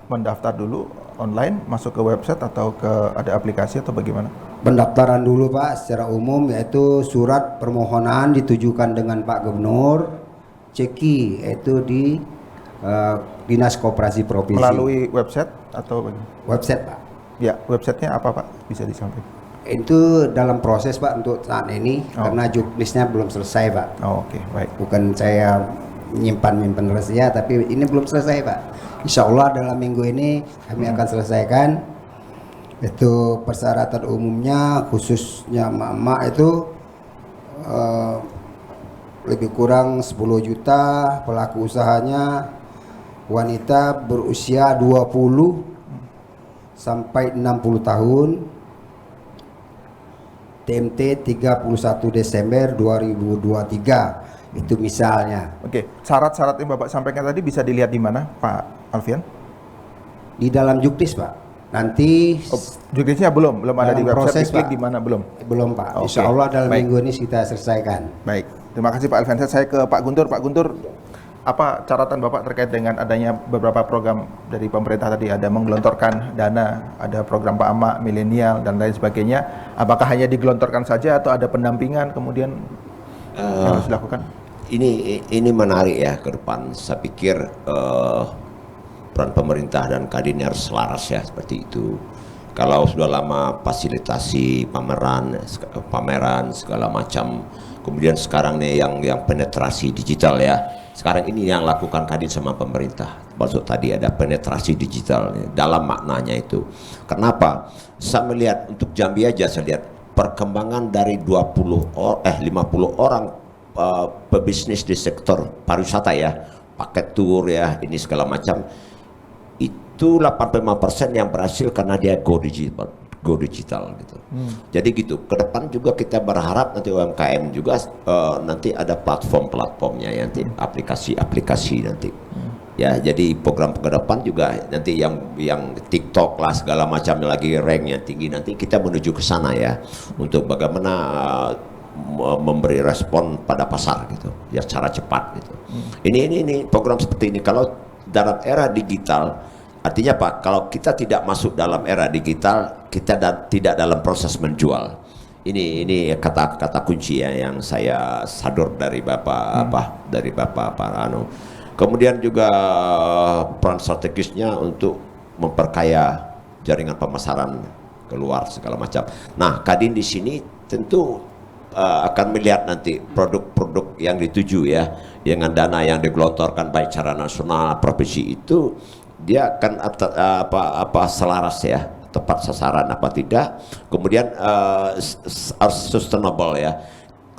Mendaftar dulu online, masuk ke website atau ke ada aplikasi atau bagaimana? pendaftaran dulu Pak secara umum, yaitu surat permohonan ditujukan dengan Pak Gubernur, ceki yaitu di Dinas Koperasi Provinsi. Melalui website atau bagaimana? Website Pak. Ya, websitenya apa Pak? Bisa disampaikan. Itu dalam proses Pak untuk saat ini karena juknisnya belum selesai Pak. Oh, oke, baik. Bukan saya menyimpan rahasia, tapi ini belum selesai Pak. Insya Allah dalam minggu ini kami akan selesaikan. Itu persyaratan umumnya khususnya emak-emak itu lebih kurang 10 juta, pelaku usahanya wanita berusia 20 sampai 60 tahun, TMT 31 Desember 2023. Itu misalnya. Oke, syarat-syarat yang Bapak sampaikan tadi bisa dilihat di mana Pak Alfian? Di dalam juknis Pak. Nanti Juknisnya belum ada di dalam website, proses, diklik Pak. di mana belum? belum Pak. Oke, Insya Allah dalam baik. minggu ini kita selesaikan. Baik, terima kasih Pak Alfian. Saya ke Pak Guntur. Pak Guntur, apa catatan Bapak terkait dengan adanya beberapa program dari pemerintah tadi, ada menggelontorkan dana, ada program Pak Ama, milenial dan lain sebagainya. Apakah hanya digelontorkan saja atau ada pendampingan kemudian yang harus dilakukan? Ini menarik ya ke depan. Saya pikir peran pemerintah dan Kadin harus selaras ya seperti itu. Kalau sudah lama fasilitasi pameran segala macam, kemudian sekarang nih yang penetrasi digital ya. Sekarang ini yang lakukan Kadin sama pemerintah. Maksud tadi ada penetrasi digital dalam maknanya itu. Kenapa? Saya melihat untuk Jambi aja saya lihat perkembangan dari 50 orang pebisnis di sektor pariwisata ya, paket tour ya, ini segala macam. Itu 85% yang berhasil karena dia go digital gitu. Jadi gitu. Ke depan juga kita berharap nanti UMKM juga nanti ada platformnya ya, nanti aplikasi nanti. Ya, jadi program ke depan juga nanti yang TikTok lah segala macam lagi ranknya tinggi, nanti kita menuju ke sana ya untuk bagaimana memberi respon pada pasar gitu ya secara cepat gitu. Ini program seperti ini kalau dalam era digital. Artinya Pak, kalau kita tidak masuk dalam era digital, kita tidak dalam proses menjual. Ini kata kunci ya yang saya sadur dari Bapak Pak Anu. Kemudian juga peran strategisnya untuk memperkaya jaringan pemasaran keluar segala macam. Nah, Kadin di sini tentu akan melihat nanti produk-produk yang dituju ya dengan dana yang digelontorkan baik secara nasional provinsi itu. Dia akan selaras ya, tepat sasaran apa tidak, kemudian harus sustainable ya,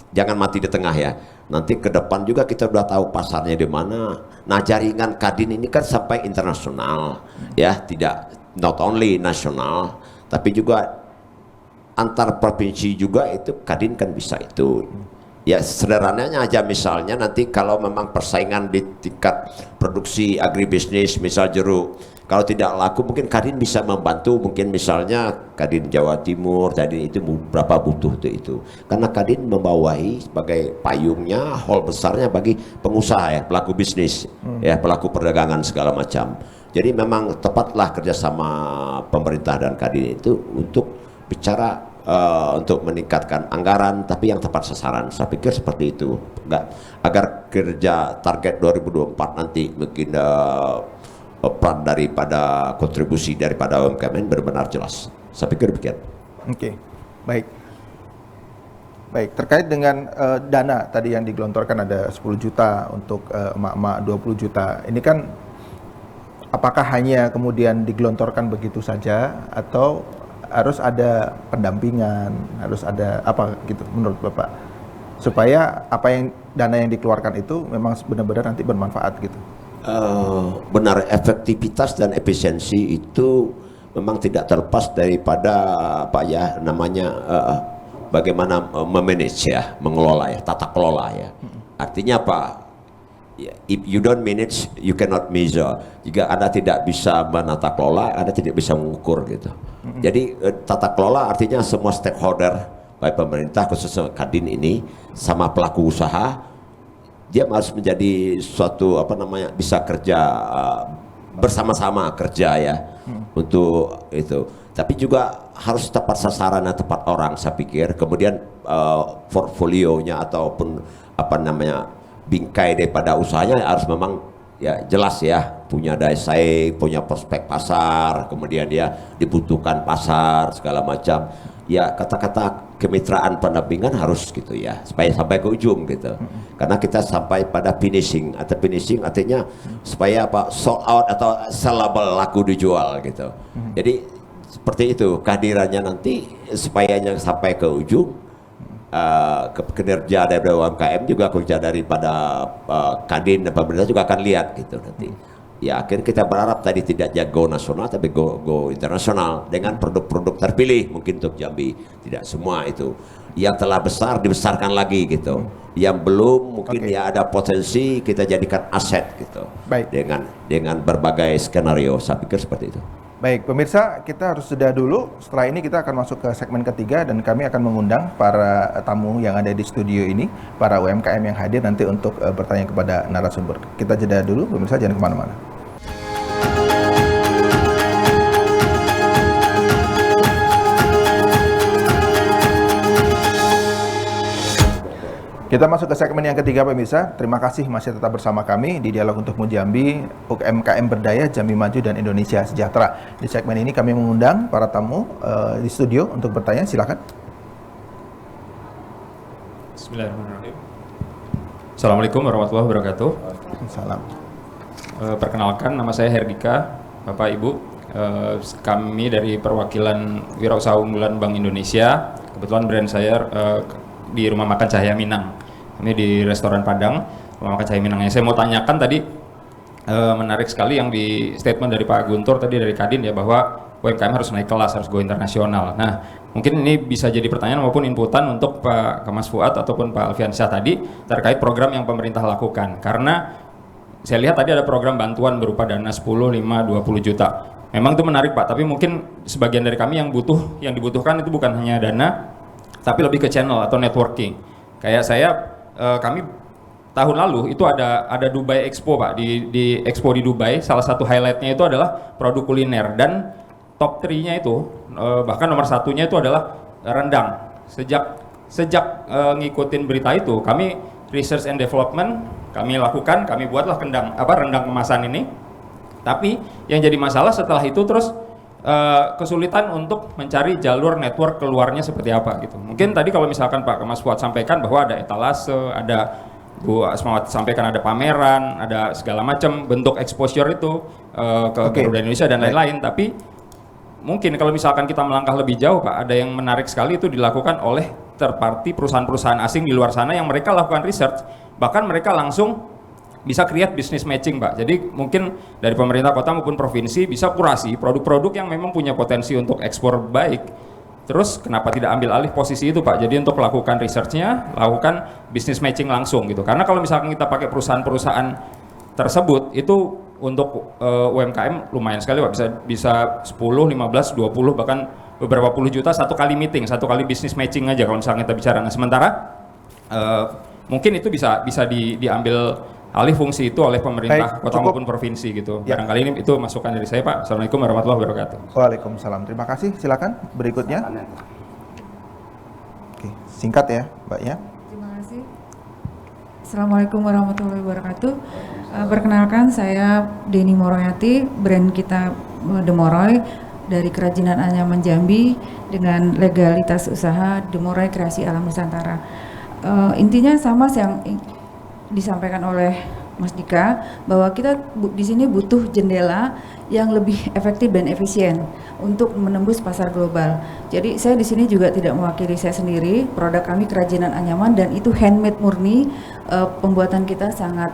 jangan mati di tengah ya. Nanti ke depan juga kita udah tahu pasarnya di mana. Nah, jaringan Kadin ini kan sampai internasional ya, tidak not only nasional tapi juga antar provinsi juga itu Kadin kan bisa itu. Ya sederhananya aja misalnya nanti kalau memang persaingan di tingkat produksi agribisnis misal jeruk, kalau tidak laku mungkin Kadin bisa membantu, mungkin misalnya Kadin Jawa Timur tadi itu berapa butuh itu. Karena Kadin membawahi sebagai payungnya, hall besarnya bagi pengusaha ya, pelaku bisnis ya, pelaku perdagangan segala macam. Jadi memang tepatlah kerjasama pemerintah dan Kadin itu untuk bicara untuk meningkatkan anggaran tapi yang tepat sasaran. Saya pikir seperti itu. Agar kerja target 2024 nanti mungkin peran daripada kontribusi daripada UMKM benar-benar jelas. Saya pikir demikian. Oke, baik. Terkait dengan dana tadi yang digelontorkan ada 10 juta untuk emak-emak 20 juta. Ini kan apakah hanya kemudian digelontorkan begitu saja atau harus ada pendampingan, harus ada apa gitu menurut Bapak supaya dana yang dikeluarkan itu memang benar-benar nanti bermanfaat gitu. Benar, efektivitas dan efisiensi itu memang tidak terlepas daripada apa ya namanya bagaimana memanage ya, mengelola ya, tata kelola ya. Artinya apa? If you don't manage, you cannot measure. Jika Anda tidak bisa menata kelola, Anda tidak bisa mengukur gitu. Jadi tata kelola artinya semua stakeholder, baik pemerintah khususnya Kadin ini sama pelaku usaha, dia harus menjadi suatu bisa kerja bersama-sama kerja ya untuk itu. Tapi juga harus tepat sasaran dan tepat orang saya pikir. Kemudian portfolionya ataupun bingkai daripada usahanya harus memang ya jelas ya, punya daya saing, punya prospek pasar, kemudian dia dibutuhkan pasar segala macam. Ya kata-kata kemitraan pendampingan harus gitu ya, supaya sampai ke ujung gitu. Karena kita sampai pada finishing, atau finishing artinya supaya sold out atau sellable, laku dijual gitu. Jadi seperti itu kehadirannya nanti supaya sampai ke ujung. Kinerja dari UMKM juga kerja daripada Kadin dan pemerintah juga akan lihat gitu nanti. Ya akhirnya kita berharap tadi tidak jago nasional tapi go internasional dengan produk-produk terpilih mungkin untuk Jambi. Tidak semua itu. Yang telah besar dibesarkan lagi gitu. Yang belum mungkin ya ada potensi kita jadikan aset gitu. Baik. Dengan berbagai skenario. Saya pikir seperti itu. Baik, pemirsa, kita harus jeda dulu. Setelah ini kita akan masuk ke segmen ketiga dan kami akan mengundang para tamu yang ada di studio ini, para UMKM yang hadir nanti untuk bertanya kepada narasumber. Kita jeda dulu, pemirsa jangan kemana-mana. Kita masuk ke segmen yang ketiga, pemirsa. Terima kasih masih tetap bersama kami di Dialog Untukmu Jambi, UMKM Berdaya, Jambi Maju, dan Indonesia Sejahtera. Di segmen ini kami mengundang para tamu di studio untuk bertanya. Silakan. Bismillahirrahmanirrahim. Assalamualaikum warahmatullahi wabarakatuh. Salam. Perkenalkan, nama saya Herdika, Bapak Ibu. Kami dari perwakilan Wirausaha Unggulan Bank Indonesia. Kebetulan brand saya di Rumah Makan Cahaya Minang. Kami di restoran Padang, Rumah Makan Cahaya Minang. Yang saya mau tanyakan tadi, menarik sekali yang di statement dari Pak Guntur tadi dari Kadin ya, bahwa UMKM harus naik kelas, harus go internasional. Nah, mungkin ini bisa jadi pertanyaan maupun inputan untuk Pak Mas Fuad ataupun Pak Alfiansyah tadi terkait program yang pemerintah lakukan. Karena saya lihat tadi ada program bantuan berupa dana 10, 5, 20 juta. Memang itu menarik Pak, tapi mungkin sebagian dari kami yang dibutuhkan itu bukan hanya dana, tapi lebih ke channel atau networking. Kayak kami tahun lalu itu ada Dubai Expo Pak, di Expo di Dubai, salah satu highlightnya itu adalah produk kuliner, dan top 3-nya itu bahkan nomor satunya itu adalah rendang. Sejak ngikutin berita itu, kami research and development kami lakukan, kami buatlah rendang kemasan ini. Tapi yang jadi masalah setelah itu terus kesulitan untuk mencari jalur network keluarnya seperti apa gitu. Mungkin tadi kalau misalkan Pak Mas Fuad sampaikan bahwa ada etalase, ada Bu Asmawati sampaikan ada pameran, ada segala macam bentuk exposure itu ke Garuda Indonesia dan lain-lain. Tapi mungkin kalau misalkan kita melangkah lebih jauh Pak, ada yang menarik sekali itu dilakukan oleh third party, perusahaan-perusahaan asing di luar sana yang mereka lakukan research, bahkan mereka langsung bisa create business matching Pak. Jadi mungkin dari pemerintah kota maupun provinsi bisa kurasi produk-produk yang memang punya potensi untuk ekspor baik. Terus kenapa tidak ambil alih posisi itu Pak? Jadi untuk melakukan researchnya, lakukan business matching langsung gitu. Karena kalau misalkan kita pakai perusahaan-perusahaan tersebut itu untuk UMKM lumayan sekali Pak. Bisa 10, 15, 20 bahkan beberapa puluh juta satu kali meeting, satu kali business matching aja kalau misalkan kita bicara. Nah, sementara mungkin itu bisa diambil alih fungsi itu oleh pemerintah kota maupun provinsi gitu. Ya. Barangkali ini itu masukan dari saya Pak. Assalamualaikum warahmatullahi wabarakatuh. Waalaikumsalam. Terima kasih. Silakan berikutnya. Oke, singkat ya, Mbak ya. Terima kasih. Assalamualaikum warahmatullahi wabarakatuh. Perkenalkan saya Deni Moroyati, brand kita The Moroy dari Kerajinan Anyaman Jambi dengan legalitas usaha The Moroy Kreasi Alam Nusantara. Intinya sama yang disampaikan oleh Mas Dika, bahwa kita di sini butuh jendela yang lebih efektif dan efisien untuk menembus pasar global. Jadi saya di sini juga tidak mewakili saya sendiri. Produk kami kerajinan anyaman dan itu handmade murni. Pembuatan kita sangat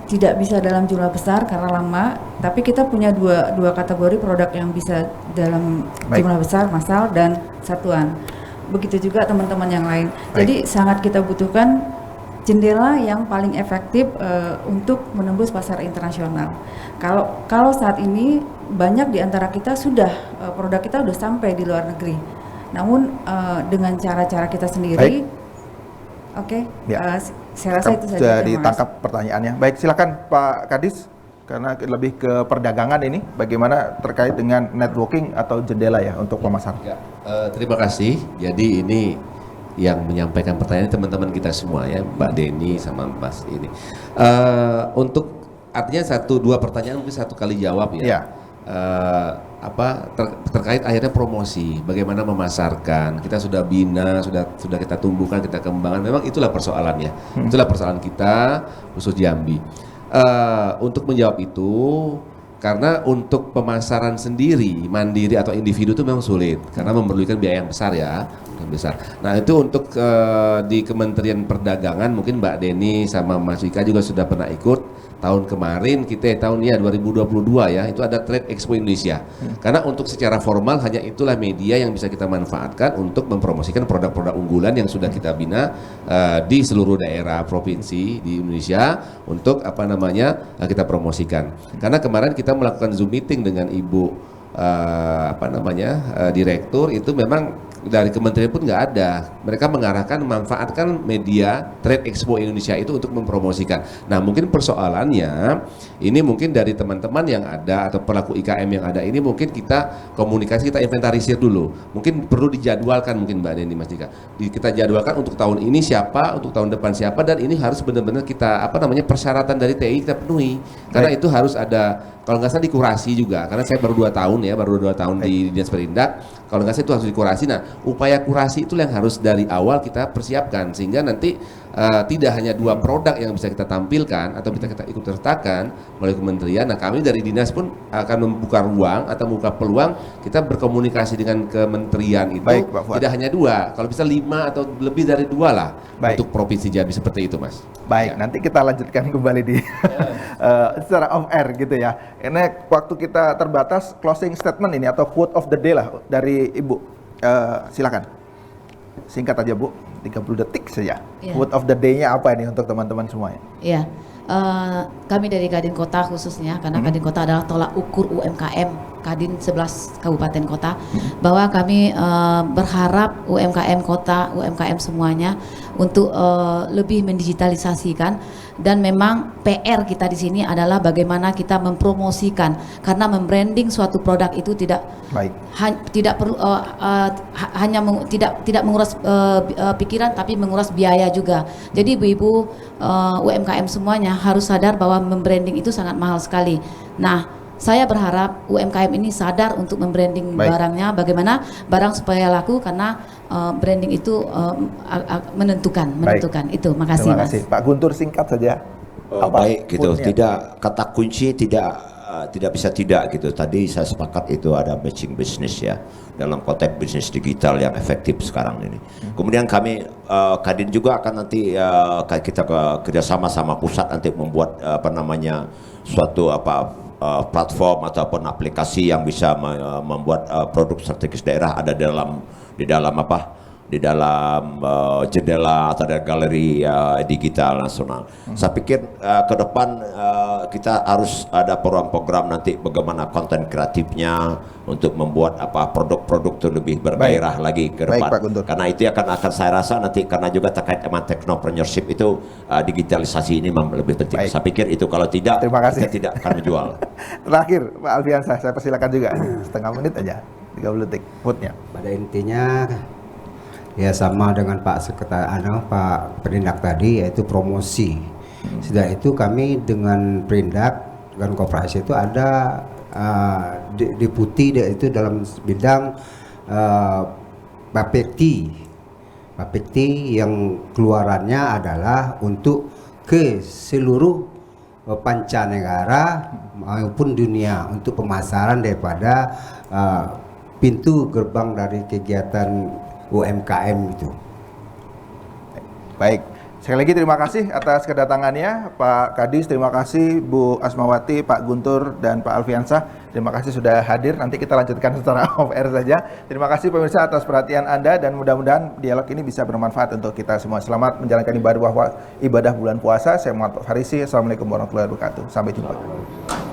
tidak bisa dalam jumlah besar karena lama. Tapi kita punya dua kategori produk yang bisa dalam jumlah besar, massal dan satuan. Begitu juga teman-teman yang lain. Jadi sangat kita butuhkan jendela yang paling efektif untuk menembus pasar internasional. Kalau saat ini banyak di antara kita sudah produk kita sudah sampai di luar negeri. Namun dengan cara-cara kita sendiri, saya rasa itu saja. Sudah ditangkap pertanyaannya. Baik, silakan Pak Kadis, karena lebih ke perdagangan ini, bagaimana terkait dengan networking atau jendela ya untuk pemasar. Ya, terima kasih. Jadi ini yang menyampaikan pertanyaan teman-teman kita semua ya, Mbak Deni sama Mas ini. Untuk artinya 1-2 pertanyaan mungkin satu kali jawab ya. Terkait akhirnya promosi, bagaimana memasarkan. Kita sudah bina, sudah kita tumbuhkan, kita kembangkan. Memang itulah persoalannya. Itulah persoalan kita khusus Jambi. Untuk menjawab itu, karena untuk pemasaran sendiri, mandiri atau individu itu memang sulit karena memerlukan biaya yang besar ya, Nah itu untuk di Kementerian Perdagangan mungkin Mbak Deni sama Mas Wika juga sudah pernah ikut tahun kemarin, kita tahun 2022 ya, itu ada Trade Expo Indonesia. Karena untuk secara formal hanya itulah media yang bisa kita manfaatkan untuk mempromosikan produk-produk unggulan yang sudah kita bina di seluruh daerah provinsi di Indonesia untuk kita promosikan. Karena kemarin kita kita melakukan Zoom meeting dengan Ibu Direktur, itu memang dari kementerian pun nggak ada. Mereka mengarahkan memanfaatkan media Trade Expo Indonesia itu untuk mempromosikan. Nah, mungkin persoalannya ini mungkin dari teman-teman yang ada atau pelaku IKM yang ada ini, mungkin kita komunikasi, kita inventarisir dulu. Mungkin perlu dijadwalkan, mungkin Mbak Deni, Mas Dika. Kita jadwalkan untuk tahun ini siapa, untuk tahun depan siapa, dan ini harus benar-benar kita persyaratan dari TI kita penuhi. Karena itu harus ada, kalau nggak salah dikurasi juga. Karena saya baru 2 tahun di Dinas Perindak. Kalau nggak salah itu harus dikurasi. Nah, upaya kurasi itu yang harus dari awal kita persiapkan, sehingga nanti tidak hanya 2 produk yang bisa kita tampilkan atau kita ikut sertakan melalui kementerian. Nah, kami dari dinas pun akan membuka ruang atau membuka peluang kita berkomunikasi dengan kementerian itu. Baik, Pak Fuad. Tidak hanya 2, kalau bisa 5 atau lebih dari 2 lah. Baik. Untuk Provinsi Jambi, seperti itu, Mas. Baik, Ya. nanti kita lanjutkan kembali di secara off air gitu ya. Ini waktu kita terbatas, closing statement ini atau quote of the day lah dari Ibu. Silakan. Singkat aja Bu, 30 detik saja. Iya. Quote of the day-nya apa ini untuk teman-teman semuanya? Ya, kami dari Kadin Kota khususnya, karena Kadin Kota adalah tolak ukur UMKM Kadin 11 kabupaten kota, bahwa kami berharap UMKM kota, UMKM semuanya untuk lebih mendigitalisasikan, dan memang PR kita di sini adalah bagaimana kita mempromosikan, karena membranding suatu produk itu tidak tidak perlu tidak menguras pikiran, tapi menguras biaya juga. Jadi ibu-ibu UMKM semuanya harus sadar bahwa membranding itu sangat mahal sekali. Nah, saya berharap UMKM ini sadar untuk membranding barangnya, bagaimana barang supaya laku, karena branding itu menentukan. Itu. Makasih, Terima kasih. Pak Guntur, singkat saja. Baik gitu, quote-nya? tidak, kata kunci tidak bisa tidak gitu. Tadi saya sepakat itu ada matching bisnis ya, dalam konteks bisnis digital yang efektif sekarang ini. Kemudian kami Kadin juga akan nanti kita kerjasama sama pusat nanti membuat suatu platform ataupun aplikasi yang bisa membuat produk strategis daerah ada di dalam jendela atau ada galeri digital nasional. Saya pikir ke depan kita harus ada program-program nanti bagaimana konten kreatifnya untuk membuat produk-produk itu lebih bergairah lagi ke depan. Pak Guntur. Karena itu akan saya rasa nanti, karena juga terkait dengan technopreneurship itu digitalisasi ini memang lebih penting. Saya pikir itu kalau tidak, Terima kasih. kita tidak akan menjual. Terakhir, Pak Alfiansyah, saya persilakan juga. Setengah menit aja, 30 detik. Quote-nya. Pada intinya ya sama dengan Pak Perindak tadi, yaitu promosi. Sudah itu kami dengan Perindak, dengan koperasi itu ada deputi itu dalam bidang Bapekti yang keluarannya adalah untuk ke seluruh pancanegara maupun dunia untuk pemasaran daripada pintu gerbang dari kegiatan UMKM itu. Baik, sekali lagi terima kasih atas kedatangannya Pak Kadis, terima kasih Bu Asmawati, Pak Guntur, dan Pak Alfiansyah. Terima kasih sudah hadir. Nanti kita lanjutkan secara off air saja. Terima kasih pemirsa atas perhatian Anda, dan mudah-mudahan dialog ini bisa bermanfaat untuk kita semua. Selamat menjalankan ibadah bulan puasa. Saya Muhammad Farisi. Assalamualaikum warahmatullahi wabarakatuh. Sampai jumpa.